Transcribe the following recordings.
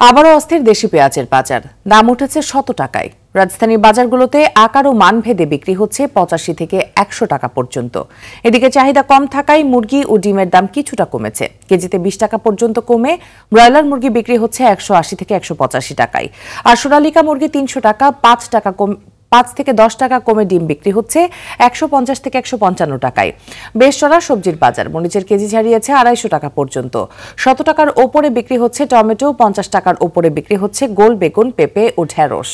আবারও অস্থির দেশি পেঁয়াজের বাজার, দাম উঠেছে শত টাকায়। রাজধানীর বাজারগুলোতে আকার ও মান ভেদে বিক্রি হচ্ছে ৮৫ থেকে ১০০ টাকা পর্যন্ত। এদিকে চাহিদা কম থাকায় মুরগি ও ডিমের দাম কিছুটা কমেছে। কেজিতে ২০ টাকা পর্যন্ত কমে ব্রয়লার মুরগি বিক্রি হচ্ছে ১৮০ থেকে ১৮৫ টাকায়। আর সোনালিকা মুরগি ৩০০ টাকা, ৫ থেকে ১০ টাকা কমে ডিম বিক্রি হচ্ছে ১৫০ থেকে ১৫৫ টাকায়। বেশ চড়া সবজির বাজার, মরিচের কেজি ছাড়িয়েছে ২৫০ টাকা পর্যন্ত। ১০০ টাকার ওপরে বিক্রি হচ্ছে টমেটো, ৫০ টাকার ওপরে বিক্রি হচ্ছে গোল বেগুন, পেঁপে ও ঢেঁড়স।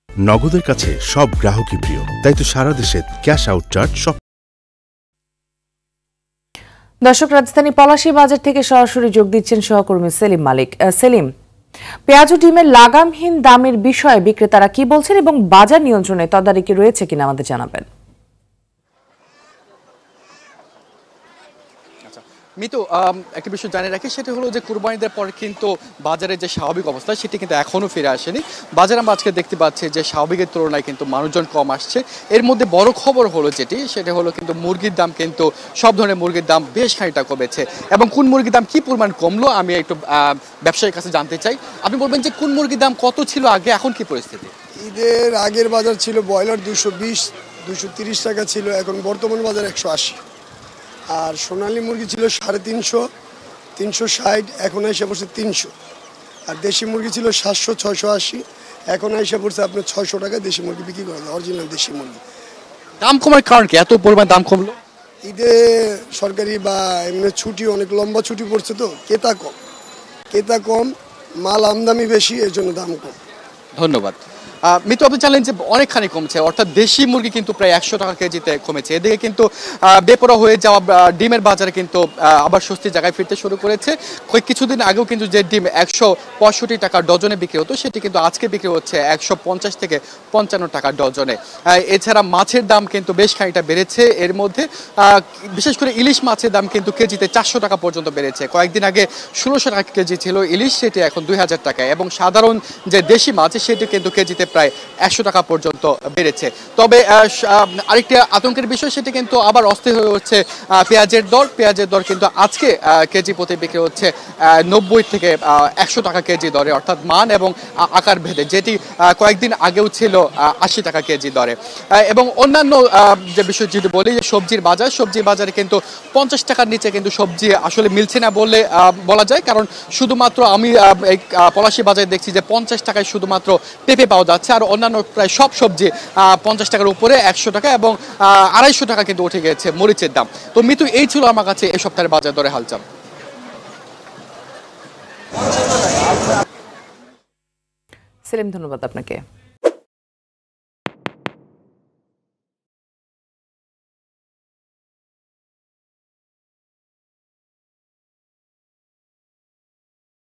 নগদের কাছে সব গ্রাহকই প্রিয়, তাই তো সারা দেশে ক্যাশ আউট চার্জ সব। দর্শক, রাজধানী পলাশী বাজার থেকে সরাসরি যোগ দিচ্ছেন সহকর্মী সেলিম মালিক। সেলিম, পেঁয়াজ ও ডিমের লাগামহীন দামের বিষয়ে বিক্রেতারা কি বলছেন এবং বাজার নিয়ন্ত্রণে তদারকি রয়েছে কিনা আমাদের জানাবেন। মিতু, একটা বিষয় জানিয়ে রাখি, সেটা হলো যে কুরবানিদের পর কিন্তু বাজারের যে স্বাভাবিক অবস্থা সেটি কিন্তু এখনও ফিরে আসেনি। বাজারে আমরা আজকে দেখতে পাচ্ছি যে স্বাভাবিকের তুলনায় কিন্তু মানুষজন কম আসছে। এর মধ্যে বড় খবর হলো সেটা হলো কিন্তু মুরগির দাম, কিন্তু সব ধরনের মুরগির দাম বেশ খানিকটা কমেছে। এবং কোন মুরগির দাম কি পরিমাণ কমলো আমি একটু ব্যবসায়ীর কাছে জানতে চাই। আপনি বলবেন যে কোন মুরগির দাম কত ছিল আগে, এখন কি পরিস্থিতি? ঈদের আগের বাজার ছিল ব্রয়লার ২২০-২৩০ টাকা ছিল, এখন বর্তমান বাজার ১৮০। আর সোনালী মুরগি ছিল ৩৫০-৩৬০, এখন এসে পড়ছে ৩০০। আর দেশি মুরগি ছিল ৭০০-৬৮০, এখন এসে পড়ছে আপনার ৬০০ টাকা দেশি মুরগি বিক্রি করা যায়, অরিজিনাল দেশি মুরগি। দাম কমার কারণ কি, এত পরিমাণ দাম কমলো? ঈদে সরকারি বা এমনি ছুটি, অনেক লম্বা ছুটি পড়ছে, তো ক্রেতা কম, মাল আমদানি বেশি, এর জন্য দাম কম। ধন্যবাদ। মিতু, আপনি জানলেন যে অনেকখানি কমছে, অর্থাৎ দেশি মুরগি কিন্তু প্রায় ১০০ টাকা কেজিতে কমেছে। এদিকে কিন্তু বেপরোয়া হয়ে যাওয়া ডিমের বাজারে কিন্তু আবার স্বস্তির জায়গায় ফিরতে শুরু করেছে। কিছুদিন আগেও কিন্তু যে ডিম ১৬৫ টাকা ডজনে বিক্রি হতো, সেটি কিন্তু আজকে বিক্রি হচ্ছে ১৫০ থেকে ৫৫ টাকা ডজনে। এছাড়া মাছের দাম কিন্তু বেশ খানিকটা বেড়েছে। এর মধ্যে বিশেষ করে ইলিশ মাছের দাম কিন্তু কেজিতে ৪০০ টাকা পর্যন্ত বেড়েছে। কয়েকদিন আগে ১৬০০ টাকা কেজি ছিল ইলিশ, সেটি এখন ২০০০ টাকায়। এবং সাধারণ যে দেশি মাছ, সেটি কিন্তু কেজিতে প্রায় ১০০ টাকা পর্যন্ত বেড়েছে। তবে আরেকটি আতঙ্কের বিষয়, সেটি কিন্তু আবার অস্থির হয়ে হচ্ছে পেঁয়াজের দর কিন্তু আজকে কেজি প্রতি বিক্রি হচ্ছে ৯০ থেকে ১০০ টাকা কেজি দরে, অর্থাৎ মান এবং আকার ভেদে, যেটি কয়েকদিন আগেও ছিল ৮০ টাকা কেজি দরে। এবং অন্যান্য যে বিষয় যদি বলি, যে সবজির বাজারে কিন্তু ৫০ টাকার নিচে কিন্তু সবজি আসলে মিলছে না বলা যায়। কারণ শুধুমাত্র আমি এই পলাশী বাজারে দেখছি যে ৫০ টাকায় শুধুমাত্র পেঁপে পাওয়া যাচ্ছে, আর অন্যান্য প্রায় সব সবজি ৫০ টাকার উপরে, ১০০ টাকা এবং ২৫০ টাকা কিন্তু উঠে গেছে মরিচের দাম। তো মিতু, এই ছিল আমার কাছে এই সপ্তাহের বাজার দরে হালচাল। সেলিম, ধন্যবাদ আপনাকে।